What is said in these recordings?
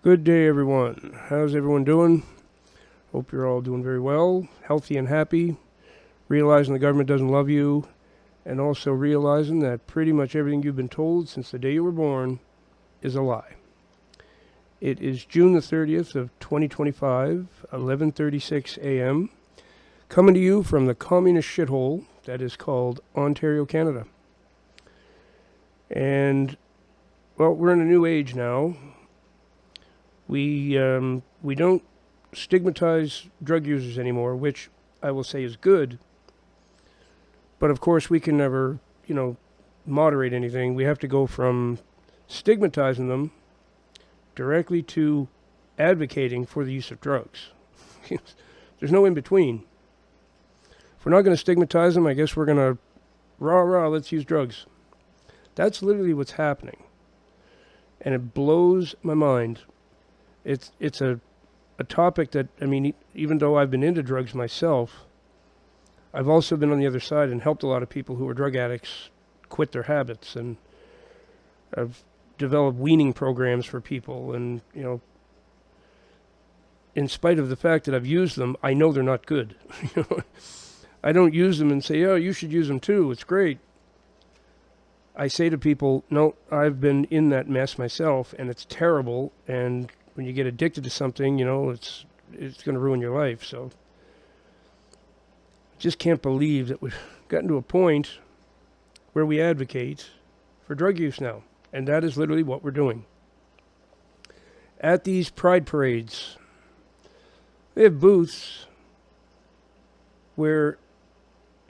Good day, everyone. How's everyone doing? Hope you're all doing very well, healthy and happy, realizing the government doesn't love you, and also realizing that pretty much everything you've been told since the day you were born is a lie. It is June the 30th of 2025, 11:36 a.m., coming to you from the communist shithole that is called Ontario, Canada. And, well, we're in a new age now. We don't stigmatize drug users anymore, which I will say is good. But of course, we can never, moderate anything. We have to go from stigmatizing them directly to advocating for the use of drugs. There's no in between. If we're not going to stigmatize them, I guess we're going to rah, let's use drugs. That's literally what's happening. And it blows my mind. It's a topic that, even though I've been into drugs myself, I've also been on the other side and helped a lot of people who are drug addicts quit their habits, and I've developed weaning programs for people, and, in spite of the fact that I've used them, I know they're not good. I don't use them and say, oh, you should use them too, it's great. I say to people, no, I've been in that mess myself, and it's terrible, and when you get addicted to something, it's going to ruin your life. So I just can't believe that we've gotten to a point where we advocate for drug use now. And that is literally what we're doing. At these pride parades, they have booths where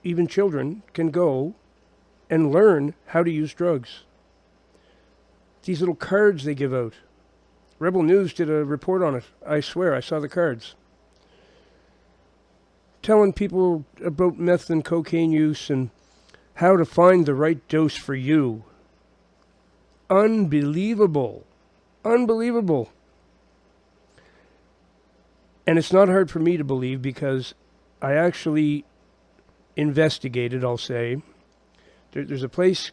even children can go and learn how to use drugs. These little cards they give out. Rebel News did a report on it. I swear, I saw the cards. Telling people about meth and cocaine use and how to find the right dose for you. Unbelievable. Unbelievable. And it's not hard for me to believe because I actually investigated, I'll say. There's a place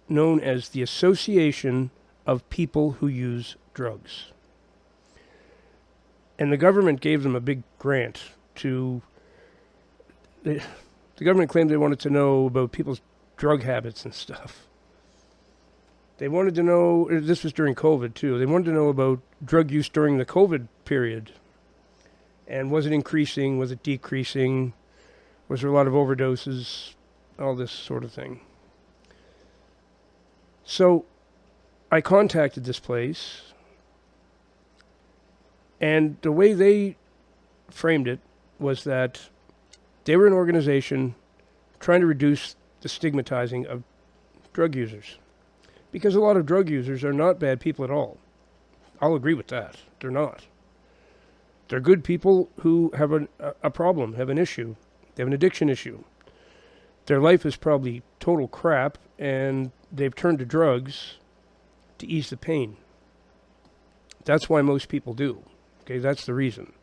known as the Association of People Who Use Drugs. And the government gave them a big grant to... The government claimed they wanted to know about people's drug habits and stuff. They wanted to know... This was during COVID, too. They wanted to know about drug use during the COVID period. And was it increasing? Was it decreasing? Was there a lot of overdoses? All this sort of thing. So I contacted this place, and the way they framed it was that they were an organization trying to reduce the stigmatizing of drug users. Because a lot of drug users are not bad people at all. I'll agree with that. They're not. They're good people who have a problem, have an issue. They have an addiction issue. Their life is probably total crap, and they've turned to drugs to ease the pain. That's why most people do. Okay, that's the reason.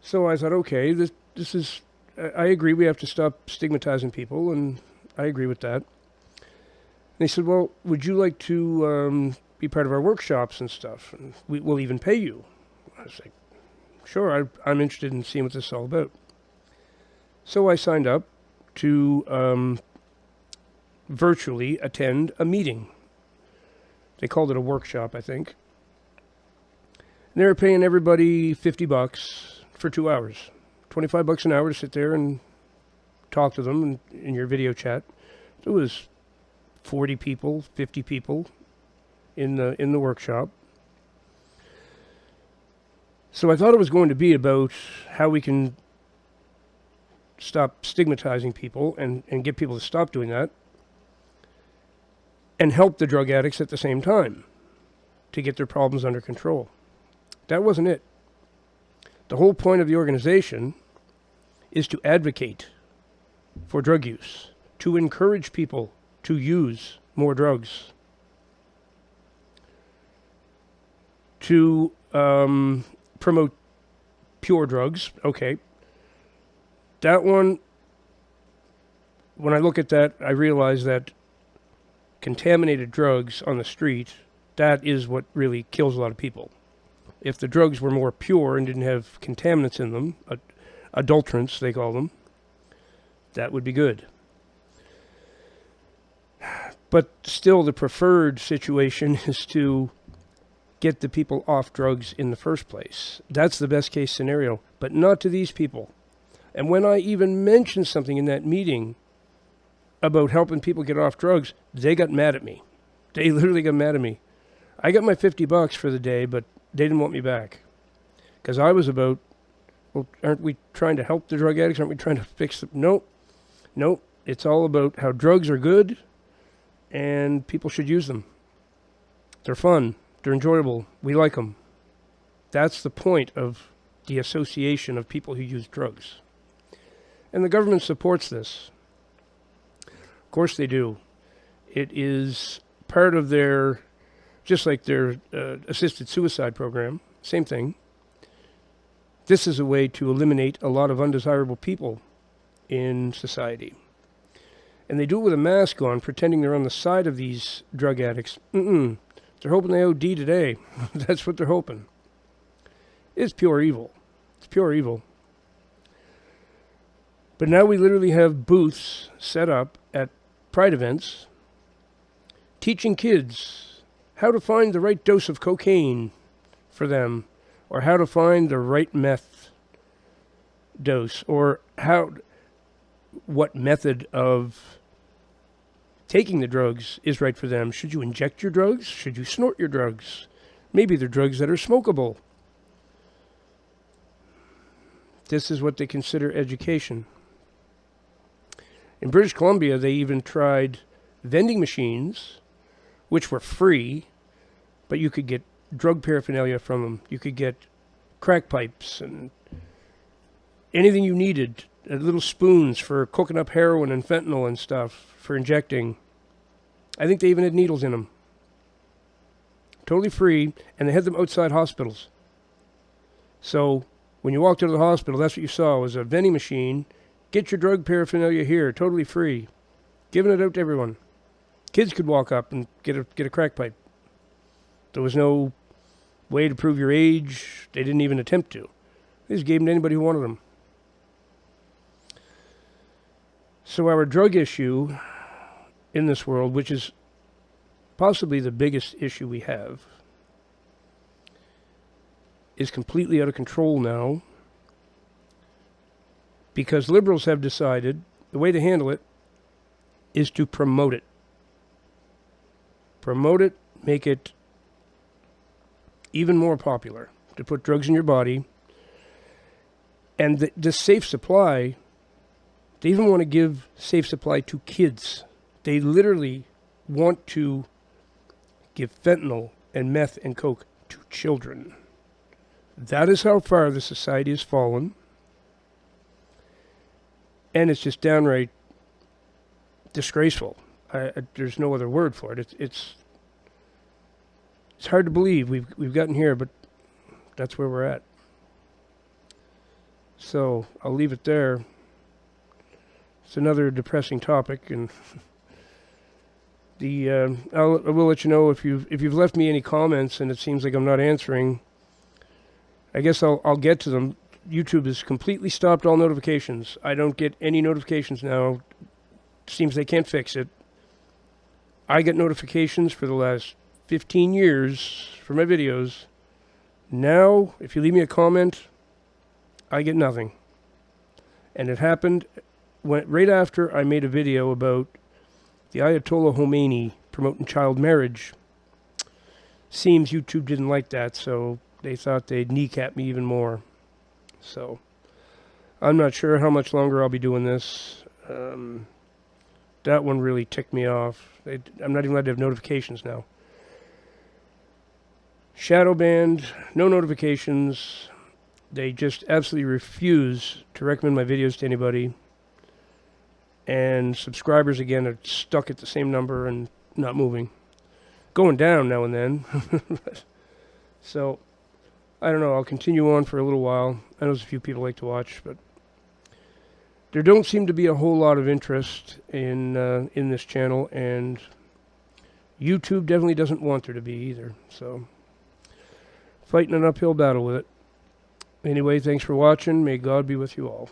So I thought, okay, this is... I agree we have to stop stigmatizing people, and I agree with that. And they said, well, would you like to be part of our workshops and stuff? And we'll even pay you. I was like, sure, I'm interested in seeing what this is all about. So I signed up to virtually attend a meeting. They called it a workshop, I think. And they were paying everybody $50 for 2 hours. $25 an hour to sit there and talk to them in your video chat. It was 40 people, 50 people in the workshop. So I thought it was going to be about how we can stop stigmatizing people and get people to stop doing that and help the drug addicts at the same time to get their problems under control. That wasn't it. The whole point of the organization is to advocate for drug use, to encourage people to use more drugs, to promote pure drugs. Okay. That one, when I look at that, I realize that contaminated drugs on the street That is what really kills a lot of people. If the drugs were more pure and didn't have contaminants in them, adulterants they call them, that would be good. But still, the preferred situation is to get the people off drugs in the first place. That's the best case scenario, but not to these people. And when I even mentioned something in that meeting about helping people get off drugs, they got mad at me. They literally got mad at me. I got my $50 for the day, but they didn't want me back. Because I was about, well, aren't we trying to help the drug addicts? Aren't we trying to fix them? Nope. It's all about how drugs are good and people should use them. They're fun. They're enjoyable. We like them. That's the point of the association of people who use drugs. And the government supports this. Of course they do. It is part of their, just like their assisted suicide program, same thing. This is a way to eliminate a lot of undesirable people in society. And they do it with a mask on, pretending they're on the side of these drug addicts. They're hoping they OD today. That's what they're hoping. It's pure evil. It's pure evil. But now we literally have booths set up at pride events teaching kids how to find the right dose of cocaine for them, or how to find the right meth dose, or what method of taking the drugs is right for them. Should you inject your drugs? Should you snort your drugs? Maybe they're drugs that are smokable. This is what they consider education. In British Columbia, they even tried vending machines, which were free, but you could get drug paraphernalia from them. You could get crack pipes and anything you needed, little spoons for cooking up heroin and fentanyl and stuff for injecting. I think they even had needles in them. Totally free, and they had them outside hospitals. So when you walked into the hospital, that's what you saw, was a vending machine. Get your drug paraphernalia here, totally free. Giving it out to everyone. Kids could walk up and get a crack pipe. There was no way to prove your age. They didn't even attempt to. They just gave them to anybody who wanted them. So our drug issue in this world, which is possibly the biggest issue we have, is completely out of control now, because liberals have decided the way to handle it is to promote it. Promote it, make it even more popular, to put drugs in your body. And the safe supply, they even want to give safe supply to kids. They literally want to give fentanyl and meth and coke to children. That is how far the society has fallen. And it's just downright disgraceful. There's no other word for it. It's hard to believe we've gotten here, but that's where we're at. So I'll leave it there. It's another depressing topic, and I will let you know if you've left me any comments and it seems like I'm not answering. I guess I'll get to them. YouTube has completely stopped all notifications. I don't get any notifications now. Seems they can't fix it. I get notifications for the last 15 years for my videos. Now, if you leave me a comment, I get nothing. And it happened right after I made a video about the Ayatollah Khomeini promoting child marriage. Seems YouTube didn't like that, so they thought they'd kneecap me even more. So, I'm not sure how much longer I'll be doing this. That one really ticked me off. I'm not even allowed to have notifications now. Shadow banned, no notifications. They just absolutely refuse to recommend my videos to anybody. And subscribers, again, are stuck at the same number and not moving. Going down now and then. So, I don't know. I'll continue on for a little while. I know there's a few people like to watch, but there don't seem to be a whole lot of interest in this channel, and YouTube definitely doesn't want there to be either. So, fighting an uphill battle with it. Anyway, thanks for watching. May God be with you all.